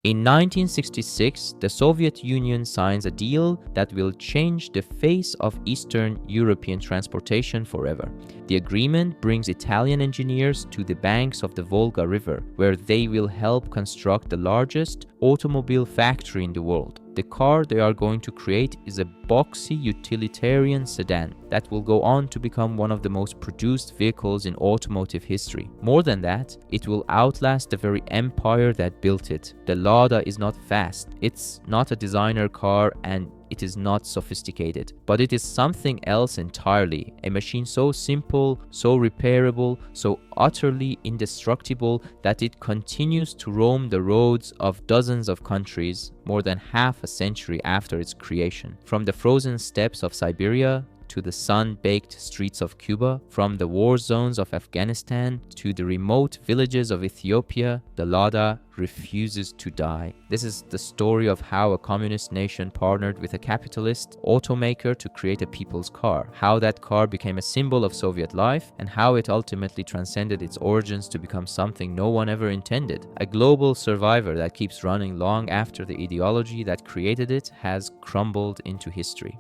In 1966, the Soviet Union signs a deal that will change the face of Eastern European transportation forever. The agreement brings Italian engineers to the banks of the Volga River, where they will help construct the largest automobile factory in the world. The car they are going to create is a boxy utilitarian sedan that will go on to become one of the most produced vehicles in automotive history. More than that, it will outlast the very empire that built it. The Lada is not fast, it's not a designer car, and it is not sophisticated, but it is something else entirely. A machine so simple, so repairable, so utterly indestructible that it continues to roam the roads of dozens of countries more than half a century after its creation. From the frozen steppes of Siberia to the sun-baked streets of Cuba, from the war zones of Afghanistan to the remote villages of Ethiopia, the Lada refuses to die. This is the story of how a communist nation partnered with a capitalist automaker to create a people's car, how that car became a symbol of Soviet life, and how it ultimately transcended its origins to become something no one ever intended. A global survivor that keeps running long after the ideology that created it has crumbled into history.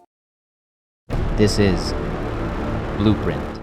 This is Blueprint.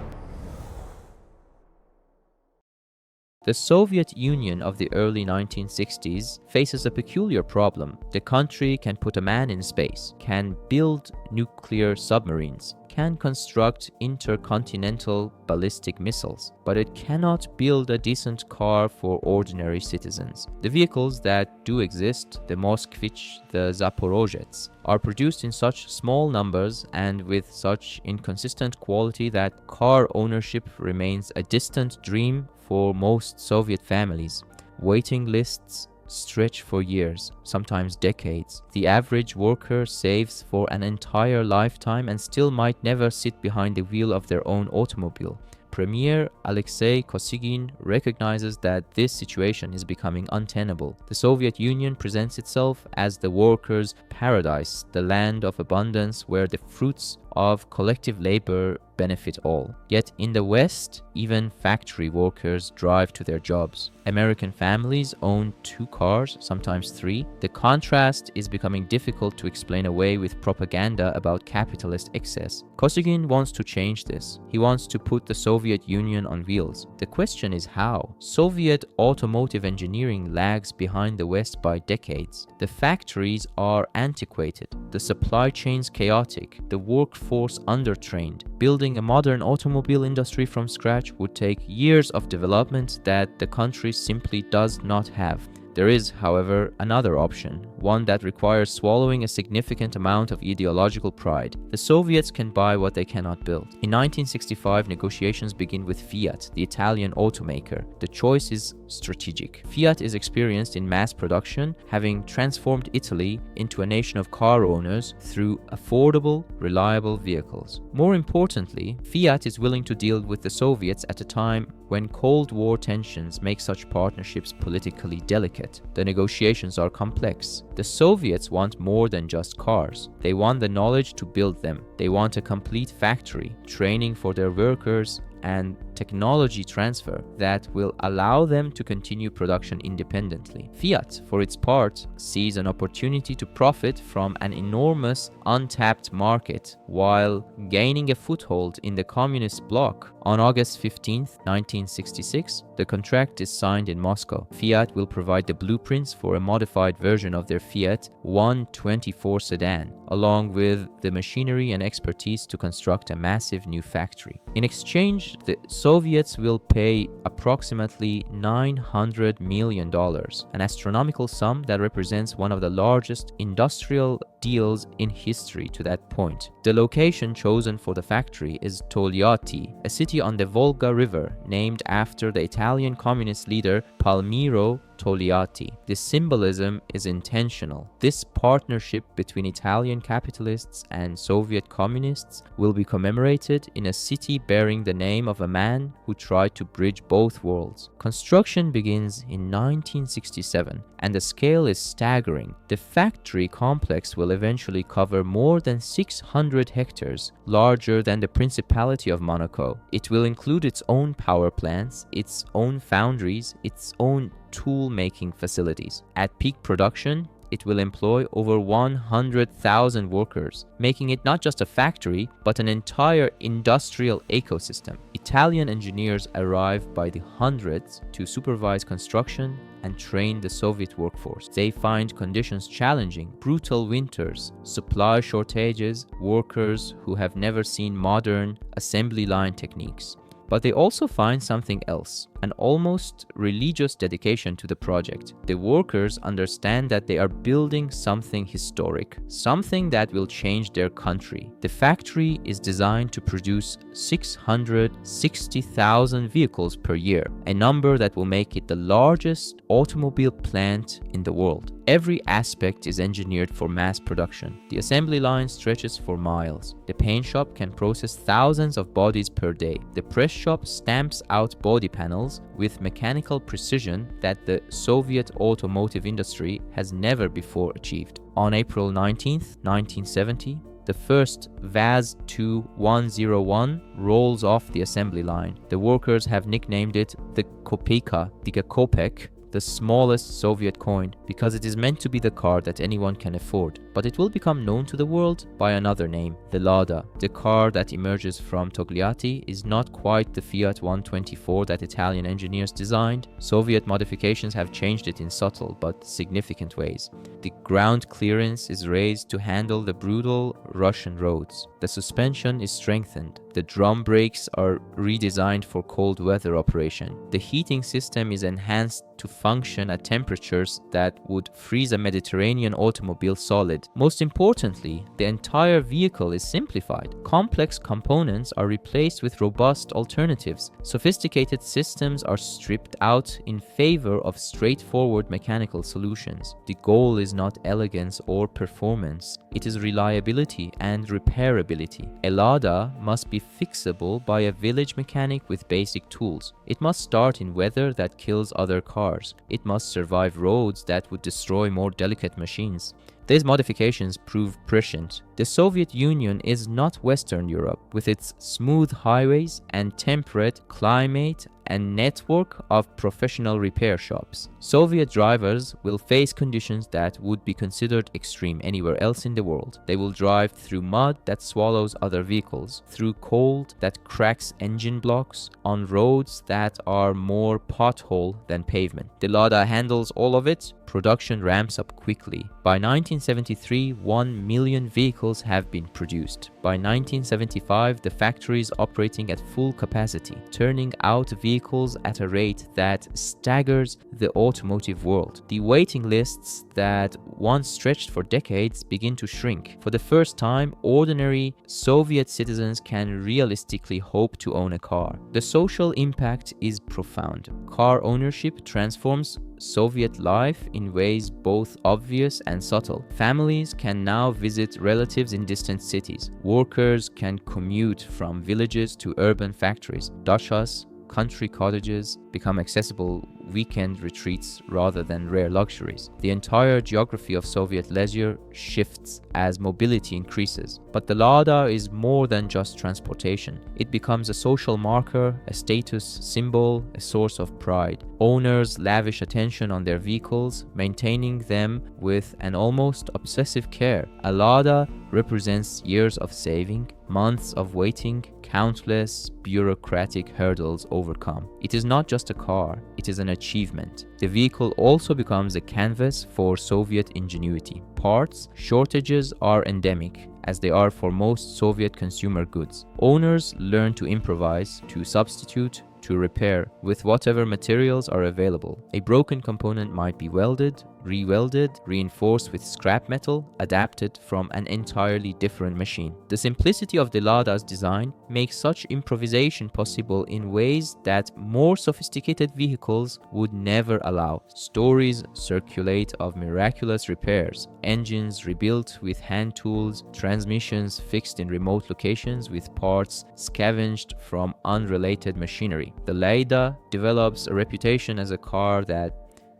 The Soviet Union of the early 1960s faces a peculiar problem. The country can put a man in space, can build nuclear submarines, can construct intercontinental ballistic missiles, but it cannot build a decent car for ordinary citizens. The vehicles that do exist, the Moskvich, the Zaporozhets, are produced in such small numbers and with such inconsistent quality that car ownership remains a distant dream for most Soviet families. Waiting lists stretch for years, sometimes decades. The average worker saves for an entire lifetime and still might never sit behind the wheel of their own automobile. Premier Alexei Kosygin recognizes that this situation is becoming untenable. The Soviet Union presents itself as the workers' paradise, the land of abundance where the fruits of collective labor benefit all. Yet in the West, even factory workers drive to their jobs. American families own 2 cars, sometimes 3. The contrast is becoming difficult to explain away with propaganda about capitalist excess. Kosygin wants to change this. He wants to put the Soviet Union on wheels. The question is how? Soviet automotive engineering lags behind the West by decades. The factories are antiquated, the supply chains chaotic, the workforce undertrained. Building a modern automobile industry from scratch would take years of development that the country simply does not have. There is, however, another option, one that requires swallowing a significant amount of ideological pride. The Soviets can buy what they cannot build. In 1965, negotiations begin with Fiat, the Italian automaker. The choice is strategic. Fiat is experienced in mass production, having transformed Italy into a nation of car owners through affordable, reliable vehicles. More importantly, Fiat is willing to deal with the Soviets at a time when Cold War tensions make such partnerships politically delicate. The negotiations are complex. The Soviets want more than just cars. They want the knowledge to build them. They want a complete factory, training for their workers, and technology transfer that will allow them to continue production independently. Fiat, for its part, sees an opportunity to profit from an enormous untapped market while gaining a foothold in the communist bloc. On August 15, 1966, the contract is signed in Moscow. Fiat will provide the blueprints for a modified version of their Fiat 124 sedan, along with the machinery and expertise to construct a massive new factory. In exchange, the Soviets will pay approximately $900 million, an astronomical sum that represents one of the largest industrial deals in history to that point. The location chosen for the factory is Togliatti, a city on the Volga River named after the Italian communist leader Palmiro Togliatti. This symbolism is intentional. This partnership between Italian capitalists and Soviet communists will be commemorated in a city bearing the name of a man who tried to bridge both worlds. Construction begins in 1967, and the scale is staggering. The factory complex will eventually cover more than 600 hectares, larger than the Principality of Monaco. It will include its own power plants, its own foundries, its own tool-making facilities. At peak production, it will employ over 100,000 workers, making it not just a factory, but an entire industrial ecosystem. Italian engineers arrive by the hundreds to supervise construction and train the Soviet workforce. They find conditions challenging, brutal winters, supply shortages, workers who have never seen modern assembly line techniques. But they also find something else, an almost religious dedication to the project. The workers understand that they are building something historic, something that will change their country. The factory is designed to produce 660,000 vehicles per year, a number that will make it the largest automobile plant in the world. Every aspect is engineered for mass production. The assembly line stretches for miles. The paint shop can process thousands of bodies per day. The press shop stamps out body panels with mechanical precision that the Soviet automotive industry has never before achieved. On April 19, 1970, the first VAZ-2-101 rolls off the assembly line. The workers have nicknamed it the Kopeka, the Kopek, the smallest Soviet coin, because it is meant to be the car that anyone can afford. But it will become known to the world by another name, the Lada. The car that emerges from Togliatti is not quite the Fiat 124 that Italian engineers designed. Soviet modifications have changed it in subtle but significant ways. The ground clearance is raised to handle the brutal Russian roads. The suspension is strengthened. The drum brakes are redesigned for cold weather operation. The heating system is enhanced to function at temperatures that would freeze a Mediterranean automobile solid. Most importantly, the entire vehicle is simplified. Complex components are replaced with robust alternatives. Sophisticated systems are stripped out in favor of straightforward mechanical solutions. The goal is not elegance or performance. It is reliability and repairability. A Lada must be fixable by a village mechanic with basic tools. It must start in weather that kills other cars. It must survive roads that would destroy more delicate machines. These modifications prove prescient. The Soviet Union is not Western Europe, with its smooth highways and temperate climate and network of professional repair shops. Soviet drivers will face conditions that would be considered extreme anywhere else in the world. They will drive through mud that swallows other vehicles, through cold that cracks engine blocks, on roads that are more pothole than pavement. The Lada handles all of it. Production ramps up quickly. By 1973, 1 million vehicles have been produced. By 1975, the factory is operating at full capacity, turning out vehicles at a rate that staggers the automotive world. The waiting lists that once stretched for decades begin to shrink. For the first time, ordinary Soviet citizens can realistically hope to own a car. The social impact is profound. Car ownership transforms Soviet life in ways both obvious and subtle. Families can now visit relatives in distant cities. Workers can commute from villages to urban factories. Dachas, country cottages, become accessible weekend retreats rather than rare luxuries. The entire geography of Soviet leisure shifts as mobility increases. But the Lada is more than just transportation. It becomes a social marker, a status symbol, a source of pride. Owners lavish attention on their vehicles, maintaining them with an almost obsessive care. A Lada represents years of saving, months of waiting, countless bureaucratic hurdles overcome. It is not just a car, it is an achievement. The vehicle also becomes a canvas for Soviet ingenuity. Parts shortages are endemic, as they are for most Soviet consumer goods. Owners learn to improvise, to substitute, to repair with whatever materials are available. A broken component might be welded, re-welded, reinforced with scrap metal, adapted from an entirely different machine. The simplicity of the Lada's design makes such improvisation possible in ways that more sophisticated vehicles would never allow. Stories circulate of miraculous repairs, engines rebuilt with hand tools, transmissions fixed in remote locations with parts scavenged from unrelated machinery. The Lada develops a reputation as a car that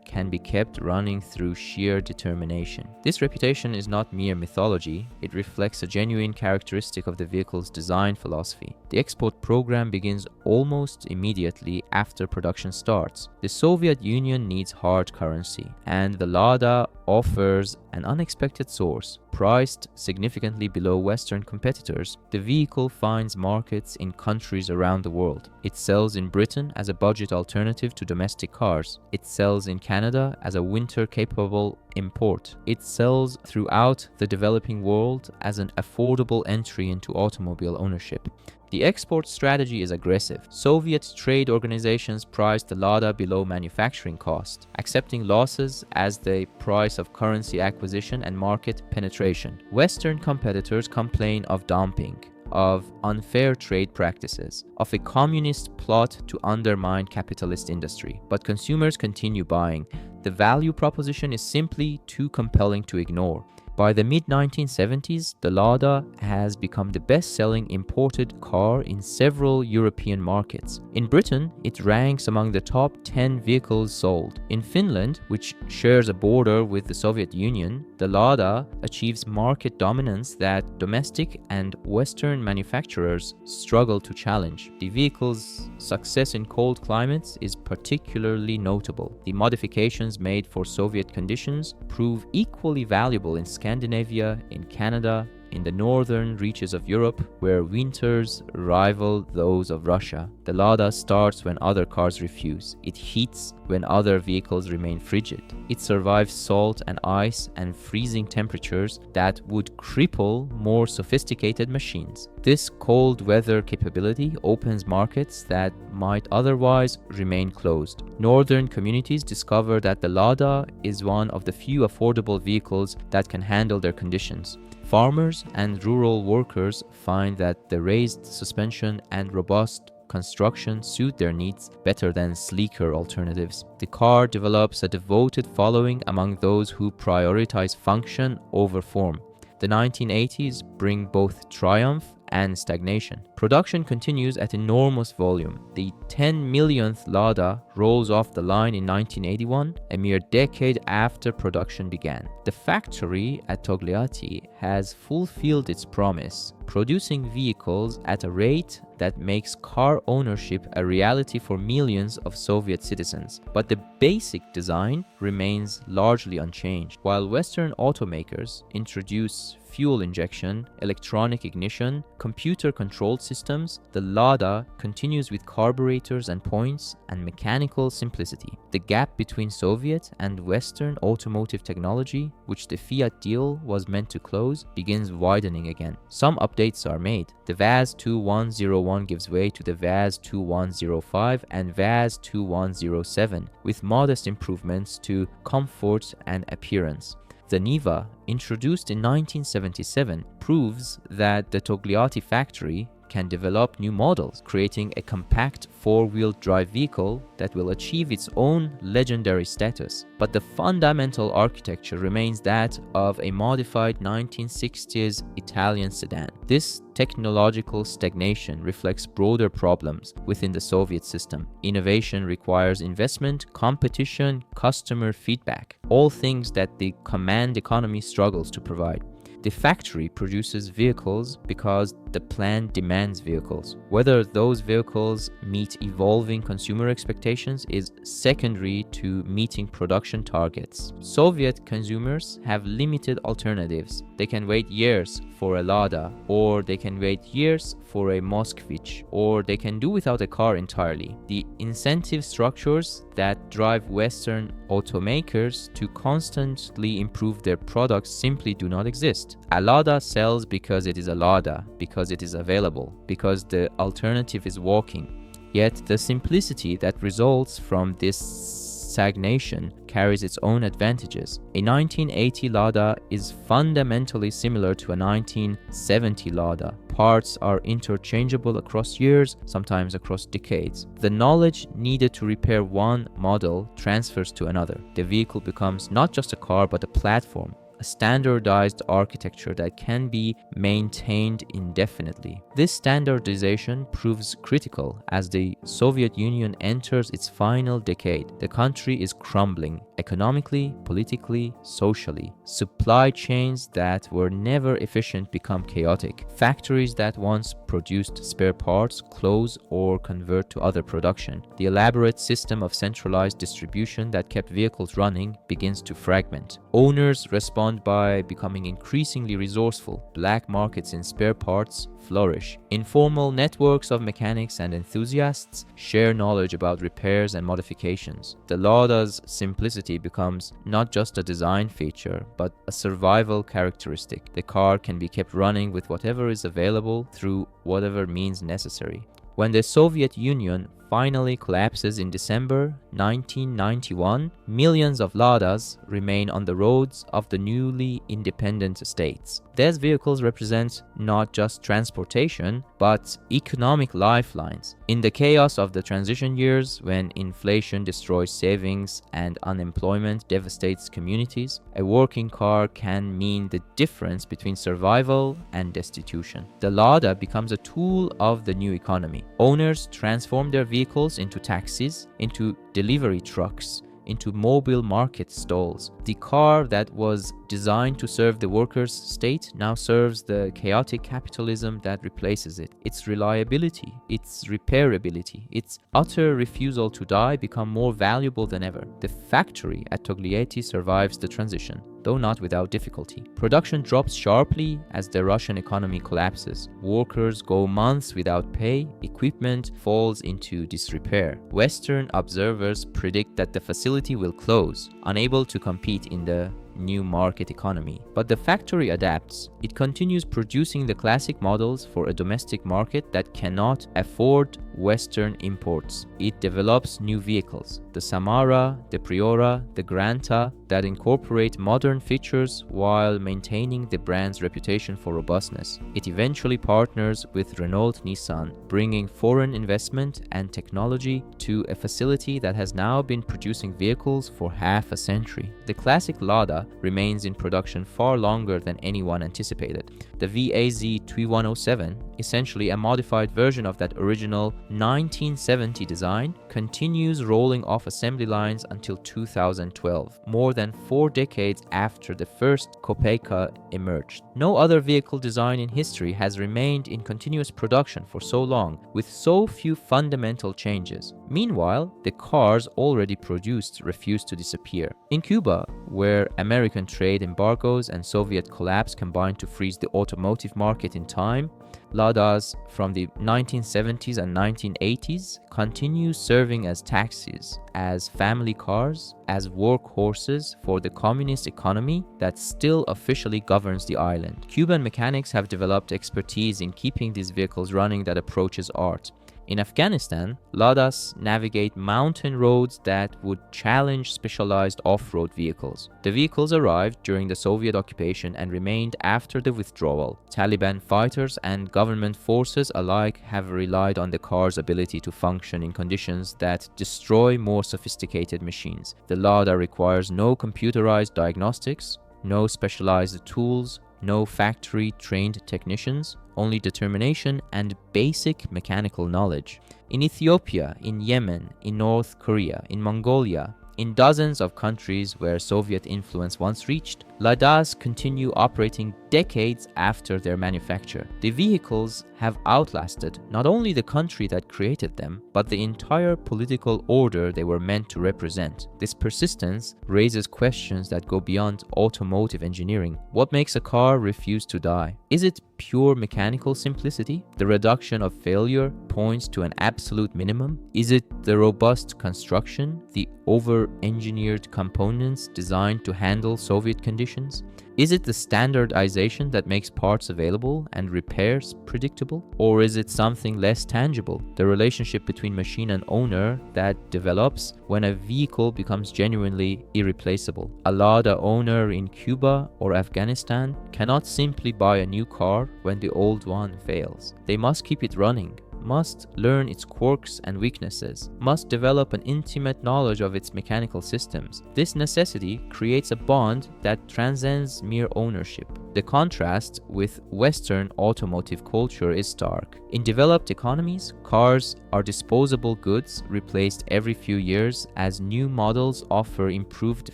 can be kept running through sheer determination. This reputation is not mere mythology, it reflects a genuine characteristic of the vehicle's design philosophy. The export program begins almost immediately after production starts. The Soviet Union needs hard currency, and the Lada offers an unexpected source. Priced significantly below Western competitors, the vehicle finds markets in countries around the world. It sells in Britain as a budget alternative to domestic cars. It sells in Canada as a winter-capable import. It sells throughout the developing world as an affordable entry into automobile ownership. The export strategy is aggressive. Soviet trade organizations priced the Lada below manufacturing cost, accepting losses as the price of currency acquisition and market penetration. Western competitors complain of dumping, of unfair trade practices, of a communist plot to undermine capitalist industry. But consumers continue buying. The value proposition is simply too compelling to ignore. By the mid-1970s, the Lada has become the best-selling imported car in several European markets. In Britain, it ranks among the top 10 vehicles sold. In Finland, which shares a border with the Soviet Union, the Lada achieves market dominance that domestic and Western manufacturers struggle to challenge. The vehicle's success in cold climates is particularly notable. The modifications made for Soviet conditions prove equally valuable in Scandinavia, in Canada, in the northern reaches of Europe, where winters rival those of Russia. The Lada starts when other cars refuse. It heats when other vehicles remain frigid. It survives salt and ice and freezing temperatures that would cripple more sophisticated machines. This cold weather capability opens markets that might otherwise remain closed. Northern communities discover that the Lada is one of the few affordable vehicles that can handle their conditions. Farmers and rural workers find that the raised suspension and robust construction suit their needs better than sleeker alternatives. The car develops a devoted following among those who prioritize function over form. The 1980s bring both triumph and stagnation. Production continues at enormous volume. The 10 millionth Lada rolls off the line in 1981, a mere decade after production began. The factory at Togliatti has fulfilled its promise, producing vehicles at a rate that makes car ownership a reality for millions of Soviet citizens. But the basic design remains largely unchanged. While Western automakers introduce fuel injection, electronic ignition, computer-controlled systems, the Lada continues with carburetors and points and mechanical simplicity. The gap between Soviet and Western automotive technology, which the Fiat deal was meant to close, begins widening again. Some updates are made. The VAZ 2101 gives way to the VAZ 2105 and VAZ 2107, with modest improvements to comfort and appearance. The Niva, introduced in 1977, proves that the Togliatti factory can develop new models, creating a compact four-wheel drive vehicle that will achieve its own legendary status. But the fundamental architecture remains that of a modified 1960s Italian sedan. This technological stagnation reflects broader problems within the Soviet system. Innovation requires investment, competition, customer feedback, all things that the command economy struggles to provide. The factory produces vehicles because the plant demands vehicles. Whether those vehicles meet evolving consumer expectations is secondary to meeting production targets. Soviet consumers have limited alternatives. They can wait years for a Lada, or they can wait years for a Moskvich, or they can do without a car entirely. The incentive structures that drive Western automakers to constantly improve their products simply do not exist. A Lada sells because it is a Lada, because it is available, because the alternative is walking. Yet the simplicity that results from this stagnation carries its own advantages. A 1980 Lada is fundamentally similar to a 1970 Lada. Parts are interchangeable across years, sometimes across decades. The knowledge needed to repair one model transfers to another. The vehicle becomes not just a car but a platform, a standardized architecture that can be maintained indefinitely. This standardization proves critical as the Soviet Union enters its final decade. The country is crumbling economically, politically, socially. Supply chains that were never efficient become chaotic. Factories that once produced spare parts close or convert to other production. The elaborate system of centralized distribution that kept vehicles running begins to fragment. Owners respond by becoming increasingly resourceful. Black markets in spare parts flourish. Informal networks of mechanics and enthusiasts share knowledge about repairs and modifications. The Lada's simplicity becomes not just a design feature, but a survival characteristic. The car can be kept running with whatever is available through whatever means necessary. When the Soviet Union finally collapses in December 1991, millions of Ladas remain on the roads of the newly independent states. These vehicles represent not just transportation, but economic lifelines. In the chaos of the transition years, when inflation destroys savings and unemployment devastates communities, a working car can mean the difference between survival and destitution. The Lada becomes a tool of the new economy. Owners transform their vehicles into taxis, into delivery trucks, into mobile market stalls. The car that was designed to serve the workers' state now serves the chaotic capitalism that replaces it. Its reliability, its repairability, its utter refusal to die become more valuable than ever. The factory at Togliatti survives the transition, though not without difficulty. Production drops sharply as the Russian economy collapses. Workers go months without pay, equipment falls into disrepair. Western observers predict that the facility will close, unable to compete in the new market economy. But the factory adapts. It continues producing the classic models for a domestic market that cannot afford Western imports. It develops new vehicles, the Samara, the Priora, the Granta, that incorporate modern features while maintaining the brand's reputation for robustness. It eventually partners with Renault Nissan, bringing foreign investment and technology to a facility that has now been producing vehicles for half a century. The classic Lada remains in production far longer than anyone anticipated. The VAZ 2107, essentially a modified version of that original 1970 design, continues rolling off assembly lines until 2012, more than 4 decades after the first Kopeka emerged. No other vehicle design in history has remained in continuous production for so long, with so few fundamental changes. Meanwhile, the cars already produced refuse to disappear. In Cuba, where American trade embargoes and Soviet collapse combined to freeze the automotive market in time, Ladas from the 1970s and 1980s continue serving as taxis, as family cars, as workhorses for the communist economy that still officially governs the island. Cuban mechanics have developed expertise in keeping these vehicles running that approaches art. In Afghanistan, Ladas navigate mountain roads that would challenge specialized off-road vehicles. The vehicles arrived during the Soviet occupation and remained after the withdrawal. Taliban fighters and government forces alike have relied on the car's ability to function in conditions that destroy more sophisticated machines. The Lada requires no computerized diagnostics, no specialized tools, no factory-trained technicians, only determination and basic mechanical knowledge. In Ethiopia, in Yemen, in North Korea, in Mongolia, in dozens of countries where Soviet influence once reached, Ladas continue operating decades after their manufacture. The vehicles have outlasted not only the country that created them, but the entire political order they were meant to represent. This persistence raises questions that go beyond automotive engineering. What makes a car refuse to die? Is it pure mechanical simplicity? The reduction of failure points to an absolute minimum? Is it the robust construction, the over-engineered components designed to handle Soviet conditions? Is it the standardization that makes parts available and repairs predictable? Or is it something less tangible, the relationship between machine and owner that develops when a vehicle becomes genuinely irreplaceable? A Lada owner in Cuba or Afghanistan cannot simply buy a new car when the old one fails. They must keep it running, must learn its quirks and weaknesses, must develop an intimate knowledge of its mechanical systems. This necessity creates a bond that transcends mere ownership. The contrast with Western automotive culture is stark. In developed economies, cars are disposable goods replaced every few years as new models offer improved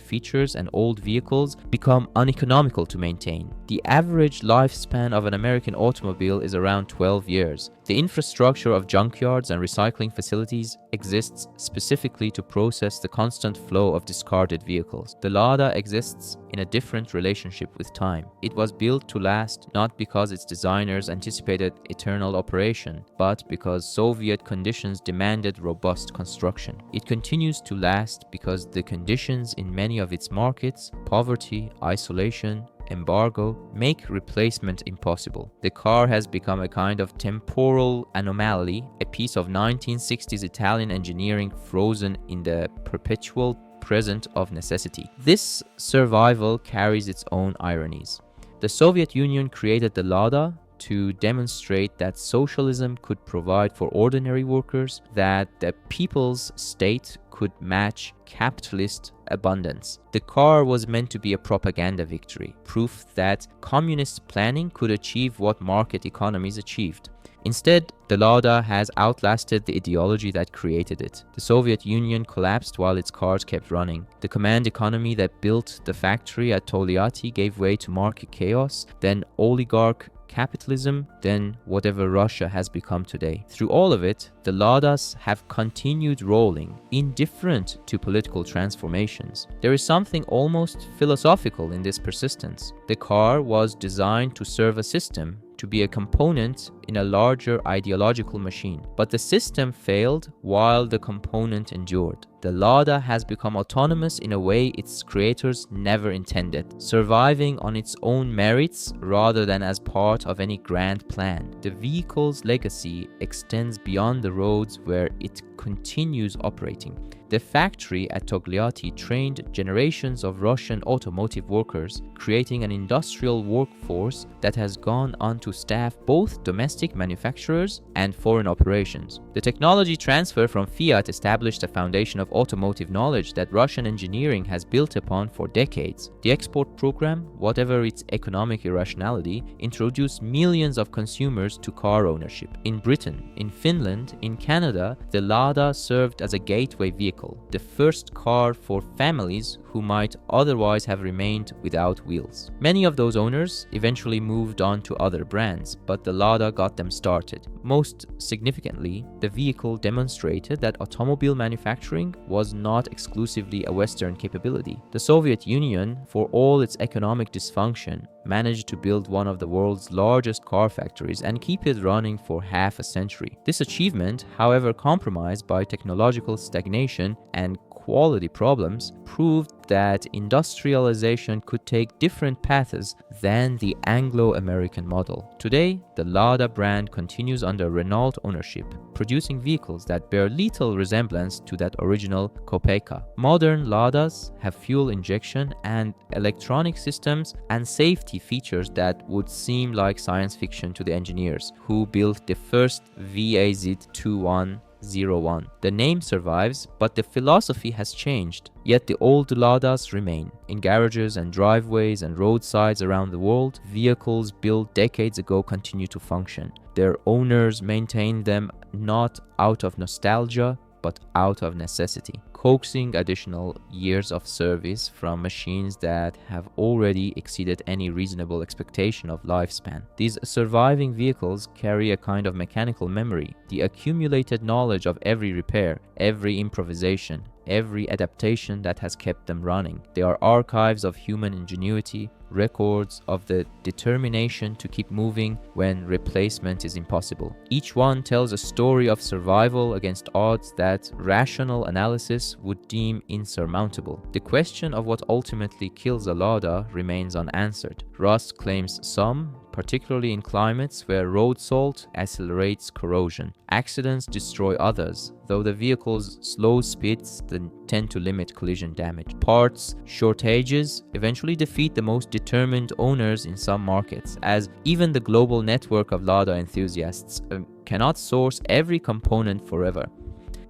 features and old vehicles become uneconomical to maintain. The average lifespan of an American automobile is around 12 years. The infrastructure of junkyards and recycling facilities exists specifically to process the constant flow of discarded vehicles. The Lada exists in a different relationship with time. It was built to last not because its designers anticipated eternal operation, but because Soviet conditions demanded robust construction. It continues to last because the conditions in many of its markets, poverty, isolation, embargo, make replacement impossible. The car has become a kind of temporal anomaly, a piece of 1960s Italian engineering frozen in the perpetual present of necessity. This survival carries its own ironies. The Soviet Union created the Lada to demonstrate that socialism could provide for ordinary workers, that the people's state could match capitalist abundance. The car was meant to be a propaganda victory, proof that communist planning could achieve what market economies achieved. Instead, the Lada has outlasted the ideology that created it. The Soviet Union collapsed while its cars kept running. The command economy that built the factory at Togliatti gave way to market chaos, then oligarch capitalism, then whatever Russia has become today. Through all of it, the Ladas have continued rolling, indifferent to political transformations. There is something almost philosophical in this persistence. The car was designed to serve a system, to be a component in a larger ideological machine. But the system failed while the component endured. The Lada has become autonomous in a way its creators never intended, surviving on its own merits rather than as part of any grand plan. The vehicle's legacy extends beyond the roads where it continues operating. The factory at Togliatti trained generations of Russian automotive workers, creating an industrial workforce that has gone on to staff both domestic manufacturers and foreign operations. The technology transfer from Fiat established a foundation of automotive knowledge that Russian engineering has built upon for decades. The export program, whatever its economic irrationality, introduced millions of consumers to car ownership. In Britain, in Finland, in Canada, the Lada served as a gateway vehicle, the first car for families who might otherwise have remained without wheels. Many of those owners eventually moved on to other brands, but the Lada got them started. Most significantly, the vehicle demonstrated that automobile manufacturing was not exclusively a Western capability. The Soviet Union, for all its economic dysfunction, managed to build one of the world's largest car factories and keep it running for half a century. This achievement, however compromised by technological stagnation and quality problems, proved that industrialization could take different paths than the Anglo-American model. Today, the Lada brand continues under Renault ownership, producing vehicles that bear little resemblance to that original Kopeka. Modern Ladas have fuel injection and electronic systems and safety features that would seem like science fiction to the engineers who built the first VAZ-2101. The name survives, but the philosophy has changed. Yet the old Ladas remain. In garages and driveways and roadsides around the world, vehicles built decades ago continue to function. Their owners maintain them not out of nostalgia, but out of necessity, coaxing additional years of service from machines that have already exceeded any reasonable expectation of lifespan. These surviving vehicles carry a kind of mechanical memory, the accumulated knowledge of every repair, every improvisation, every adaptation that has kept them running. They are archives of human ingenuity, records of the determination to keep moving when replacement is impossible. Each one tells a story of survival against odds that rational analysis would deem insurmountable. The question of what ultimately kills a Lada remains unanswered. Russ claims some, particularly in climates where road salt accelerates corrosion. Accidents destroy others, though the vehicle's slow speeds tend to limit collision damage. Parts shortages eventually defeat the most determined owners in some markets, as even the global network of Lada enthusiasts cannot source every component forever.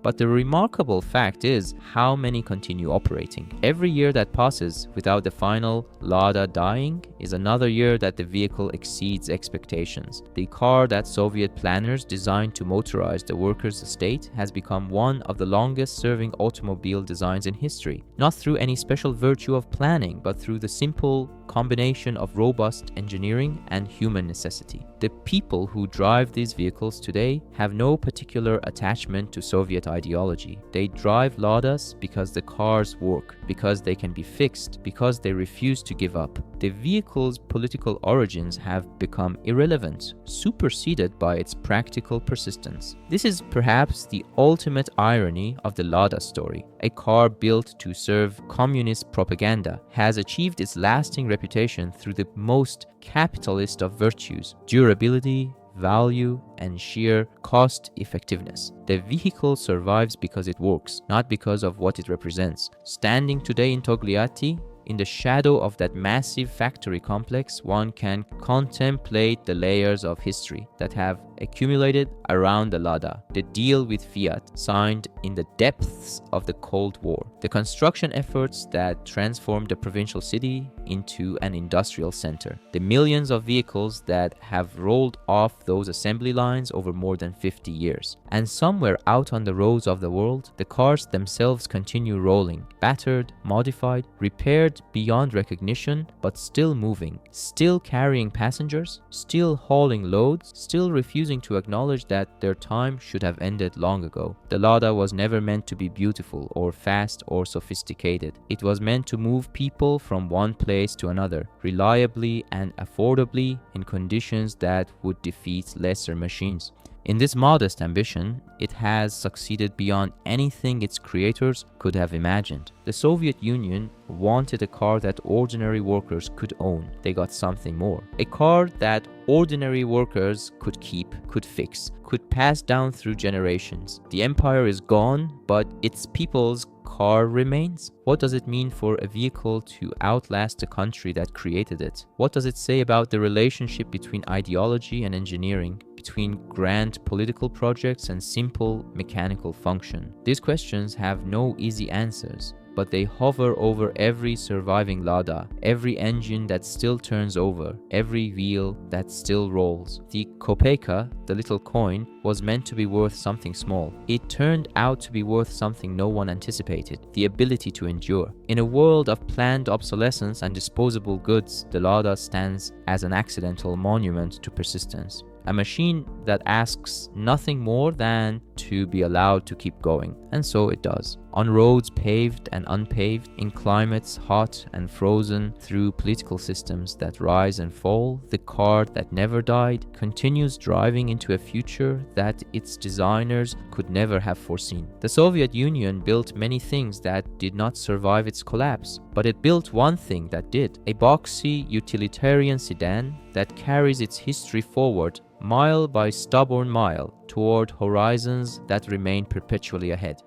But the remarkable fact is how many continue operating. Every year that passes without the final Lada dying is another year that the vehicle exceeds expectations. The car that Soviet planners designed to motorize the workers' estate has become one of the longest-serving automobile designs in history, not through any special virtue of planning, but through the simple combination of robust engineering and human necessity. The people who drive these vehicles today have no particular attachment to Soviet ideology. They drive Ladas because the cars work, because they can be fixed, because they refuse to give up. The vehicle's political origins have become irrelevant, superseded by its practical persistence. This is perhaps the ultimate irony of the Lada story. A car built to serve communist propaganda has achieved its lasting reputation through the most capitalist of virtues: durability, value, and sheer cost effectiveness. The vehicle survives because it works, not because of what it represents. Standing today in Togliatti, in the shadow of that massive factory complex, one can contemplate the layers of history that have accumulated around the Lada. The deal with Fiat, signed in the depths of the Cold War. The construction efforts that transformed the provincial city into an industrial center. The millions of vehicles that have rolled off those assembly lines over more than 50 years. And somewhere out on the roads of the world, the cars themselves continue rolling, battered, modified, repaired beyond recognition, but still moving, still carrying passengers, still hauling loads, still refusing to acknowledge that their time should have ended long ago. The Lada was never meant to be beautiful or fast or sophisticated. It was meant to move people from one place to another, reliably and affordably, in conditions that would defeat lesser machines. In this modest ambition, it has succeeded beyond anything its creators could have imagined. The Soviet Union wanted a car that ordinary workers could own. They got something more. A car that ordinary workers could keep, could fix, could pass down through generations. The empire is gone, but its people's car remains. What does it mean for a vehicle to outlast the country that created it? What does it say about the relationship between ideology and engineering, between grand political projects and simple mechanical function? These questions have no easy answers, but they hover over every surviving Lada, every engine that still turns over, every wheel that still rolls. The kopeka, the little coin, was meant to be worth something small. It turned out to be worth something no one anticipated: the ability to endure. In a world of planned obsolescence and disposable goods, the Lada stands as an accidental monument to persistence. A machine that asks nothing more than to be allowed to keep going. And so it does. On roads paved and unpaved, in climates hot and frozen, through political systems that rise and fall, the car that never died continues driving into a future that its designers could never have foreseen. The Soviet Union built many things that did not survive its collapse, but it built one thing that did: a boxy utilitarian sedan that carries its history forward, mile by stubborn mile, toward horizons that remain perpetually ahead.